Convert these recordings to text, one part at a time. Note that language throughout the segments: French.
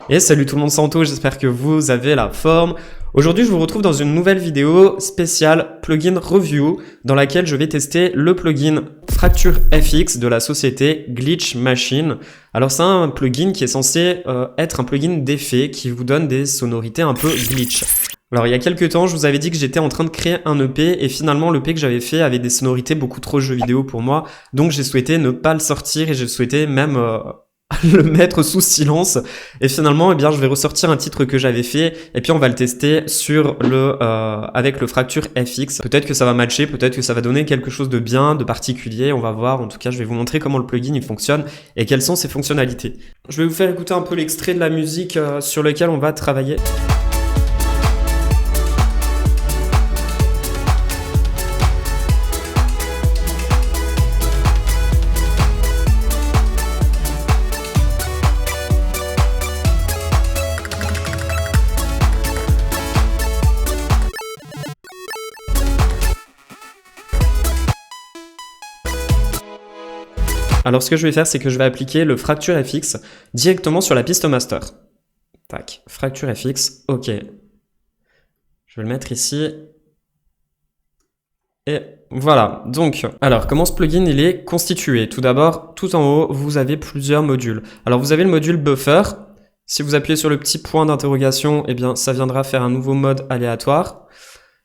Et salut tout le monde, Santo, j'espère que vous avez la forme. Aujourd'hui, je vous retrouve dans une nouvelle vidéo spéciale plugin review dans laquelle je vais tester le plugin Fracture FX de la société Glitch Machine. Alors c'est un plugin qui est censé être un plugin d'effet qui vous donne des sonorités un peu glitch. Alors il y a quelques temps, je vous avais dit que j'étais en train de créer un EP et finalement l'EP que j'avais fait avait des sonorités beaucoup trop jeux vidéo pour moi. Donc j'ai souhaité ne pas le sortir et j'ai souhaité même le mettre sous silence. Et finalement, eh bien, je vais ressortir un titre que j'avais fait et puis on va le tester sur avec le Fracture FX. Peut-être que ça va matcher, peut-être que ça va donner quelque chose de bien, de particulier. On va voir. En tout cas, je vais vous montrer comment le plugin il fonctionne et quelles sont ses fonctionnalités. Je vais vous faire écouter un peu l'extrait de la musique sur lequel on va travailler. Alors ce que je vais faire, c'est que je vais appliquer le Fracture FX directement sur la piste master. Tac, Fracture FX, ok. Je vais le mettre ici. Et voilà, donc, alors comment ce plugin il est constitué? Tout d'abord, tout en haut, vous avez plusieurs modules. Alors vous avez le module Buffer. Si vous appuyez sur le petit point d'interrogation, eh bien ça viendra faire un nouveau mode aléatoire.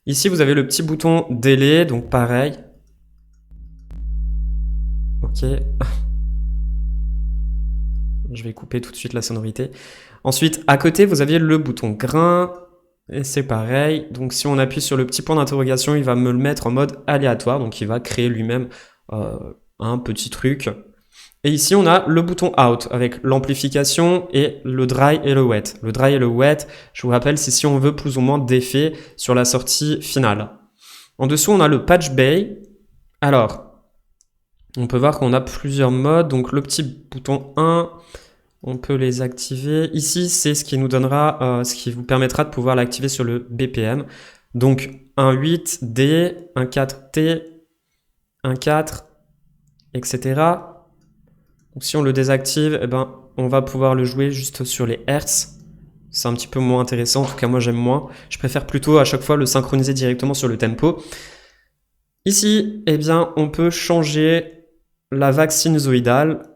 Ici, vous avez le petit bouton Delay, donc pareil. Ok. Je vais couper tout de suite la sonorité. Ensuite, à côté, vous aviez le bouton grain. Et c'est pareil. Donc, si on appuie sur le petit point d'interrogation, il va me le mettre en mode aléatoire. Donc, il va créer lui-même un petit truc. Et ici, on a le bouton Out avec l'amplification et le Dry et le Wet. Le Dry et le Wet, je vous rappelle, c'est si on veut plus ou moins d'effet sur la sortie finale. En dessous, on a le Patch Bay. Alors, on peut voir qu'on a plusieurs modes. Donc, le petit bouton 1, on peut les activer. Ici, c'est ce qui nous donnera, ce qui vous permettra de pouvoir l'activer sur le BPM. Donc, un 8D, un 4T, un 4, etc. Donc, si on le désactive, eh ben, on va pouvoir le jouer juste sur les Hertz. C'est un petit peu moins intéressant. En tout cas, moi, j'aime moins. Je préfère plutôt à chaque fois le synchroniser directement sur le tempo. Ici, eh bien, on peut changer la vague sinusoïdale.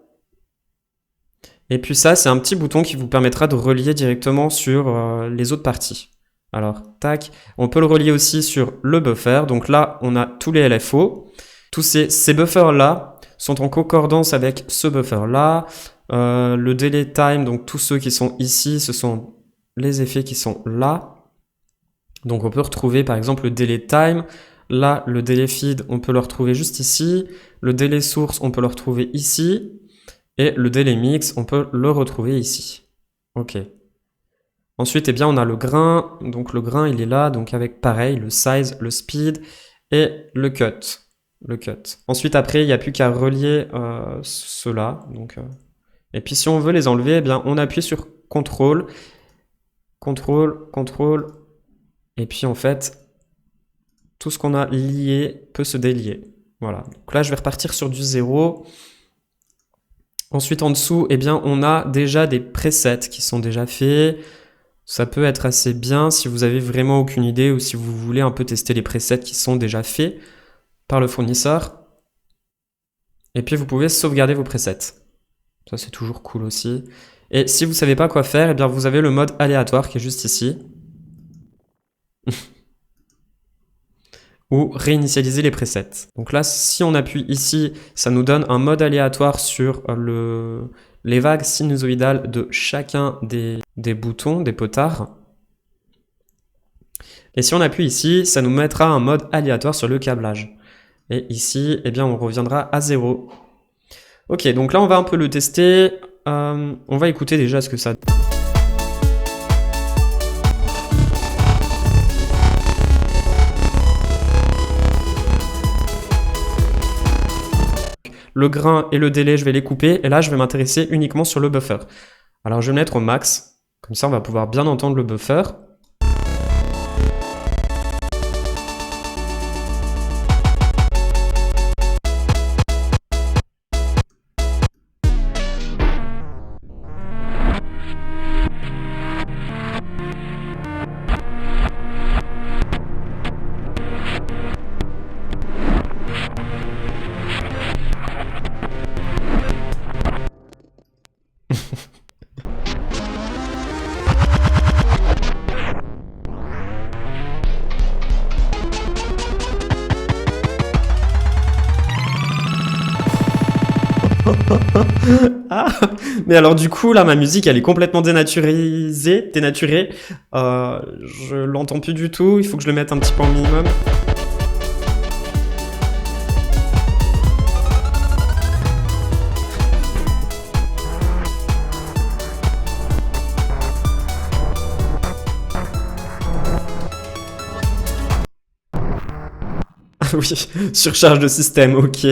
Et puis ça, c'est un petit bouton qui vous permettra de relier directement sur les autres parties. Alors, tac, on peut le relier aussi sur le buffer. Donc là, on a tous les LFO. Tous ces buffers-là sont en concordance avec ce buffer-là. Le delay time, donc tous ceux qui sont ici, ce sont les effets qui sont là. Donc on peut retrouver par exemple le delay time. Là, le delay feed, on peut le retrouver juste ici. Le delay source, on peut le retrouver ici. Et le delay mix, on peut le retrouver ici. Ok. Ensuite, eh bien, on a le grain. Donc le grain, il est là. Donc avec pareil, le size, le speed et le cut. Ensuite, après, il n'y a plus qu'à relier ceux-là. Donc, et puis si on veut les enlever, eh bien, on appuie sur CTRL. CTRL. Et puis en fait, tout ce qu'on a lié peut se délier. Voilà. Donc là, je vais repartir sur du 0. Ensuite, en dessous, eh bien, on a déjà des presets qui sont déjà faits. Ça peut être assez bien si vous avez vraiment aucune idée ou si vous voulez un peu tester les presets qui sont déjà faits par le fournisseur. Et puis, vous pouvez sauvegarder vos presets. Ça, c'est toujours cool aussi. Et si vous ne savez pas quoi faire, eh bien, vous avez le mode aléatoire qui est juste ici. Ou réinitialiser les presets. Donc là, si on appuie ici, ça nous donne un mode aléatoire sur les vagues sinusoïdales de chacun des boutons, des potards. Et si on appuie ici, ça nous mettra un mode aléatoire sur le câblage. Et ici, eh bien, on reviendra à 0. Ok, donc là, on va un peu le tester. On va écouter déjà ce que ça donne. Le grain et le délai, je vais les couper. Et là, je vais m'intéresser uniquement sur le buffer. Alors, je vais le mettre au max. Comme ça, on va pouvoir bien entendre le buffer. Ah, mais alors du coup, là, ma musique, elle est complètement dénaturée. Je l'entends plus du tout, il faut que je le mette un petit peu en minimum. Ah oui, surcharge de système, ok.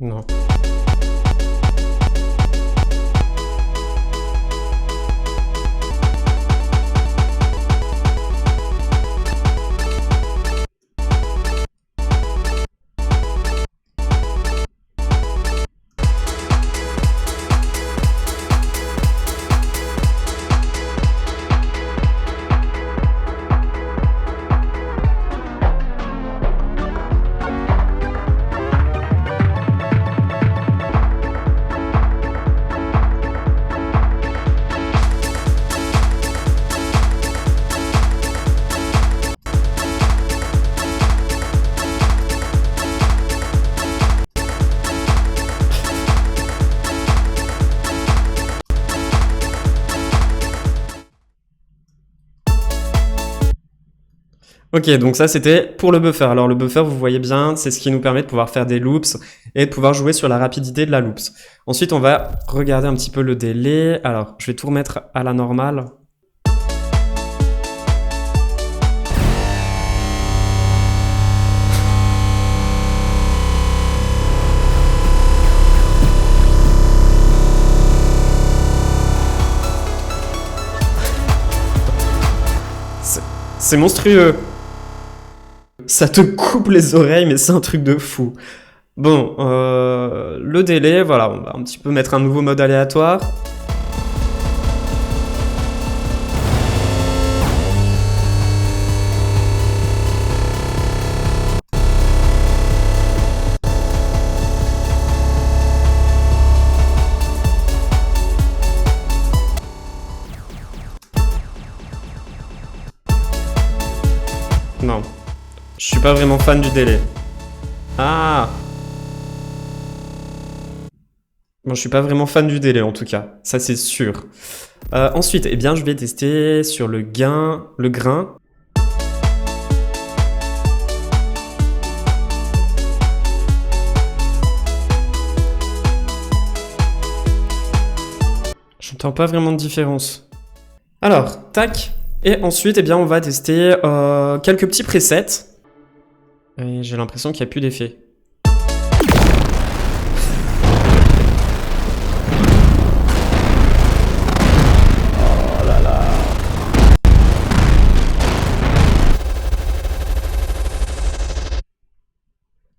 Non. Ok, donc ça c'était pour le buffer. Alors le buffer, vous voyez bien, c'est ce qui nous permet de pouvoir faire des loops et de pouvoir jouer sur la rapidité de la loops. Ensuite, on va regarder un petit peu le délai. Alors, je vais tout remettre à la normale. C'est monstrueux. Ça te coupe les oreilles, mais c'est un truc de fou. Bon, le délai, voilà, on va un petit peu mettre un nouveau mode aléatoire. Non, je suis pas vraiment fan du délai. Ah! Bon, je suis pas vraiment fan du délai en tout cas, ça c'est sûr. Ensuite, eh bien, je vais tester sur le grain. J'entends pas vraiment de différence. Alors, tac. Et ensuite, eh bien, on va tester quelques petits presets. Et j'ai l'impression qu'il n'y a plus d'effet. Oh là là.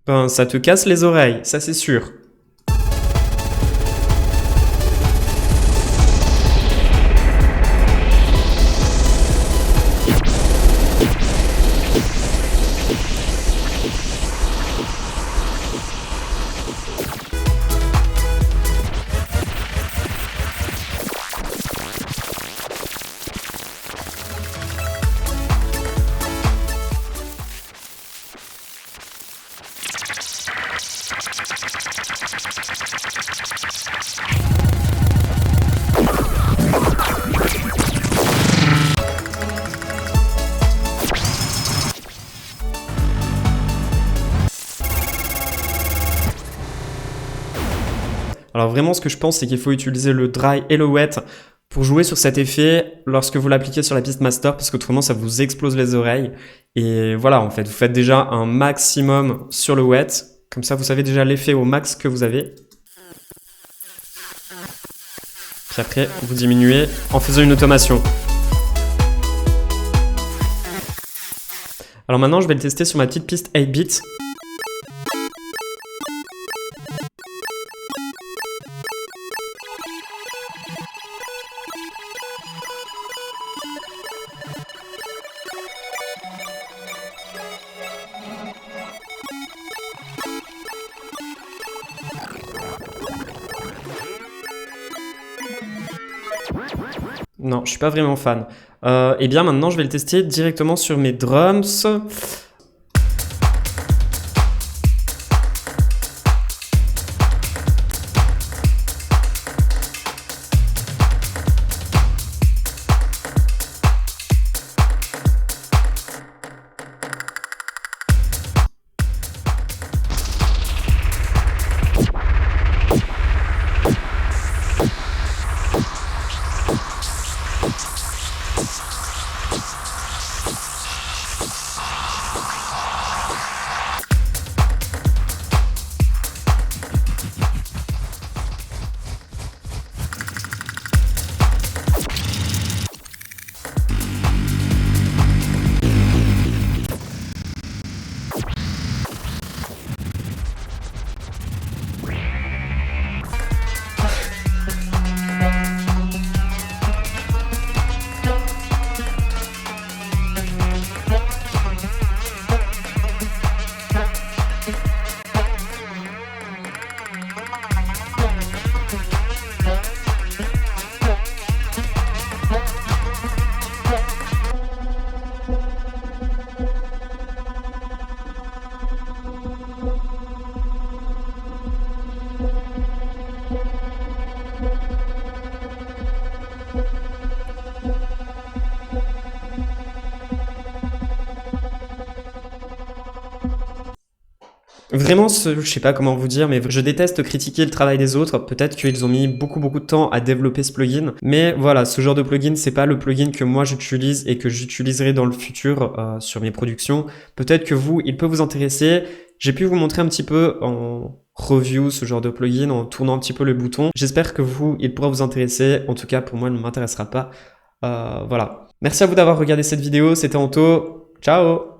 Ben, ça te casse les oreilles, ça c'est sûr. Alors vraiment, ce que je pense, c'est qu'il faut utiliser le dry et le wet pour jouer sur cet effet lorsque vous l'appliquez sur la piste master, parce qu'autrement, ça vous explose les oreilles. Et voilà, en fait, vous faites déjà un maximum sur le wet. Comme ça, vous savez déjà l'effet au max que vous avez. Puis après, vous diminuez en faisant une automation. Alors maintenant, je vais le tester sur ma petite piste 8-bit. Non, je suis pas vraiment fan. Et bien maintenant, je vais le tester directement sur mes drums. Vraiment, je sais pas comment vous dire, mais je déteste critiquer le travail des autres. Peut-être qu'ils ont mis beaucoup de temps à développer ce plugin. Mais voilà, ce genre de plugin, c'est pas le plugin que moi j'utilise et que j'utiliserai dans le futur sur mes productions. Peut-être que vous, il peut vous intéresser. J'ai pu vous montrer un petit peu en review ce genre de plugin, en tournant un petit peu le bouton. J'espère que vous, il pourra vous intéresser. En tout cas, pour moi, il ne m'intéressera pas. Voilà. Merci à vous d'avoir regardé cette vidéo. C'était Anto. Ciao!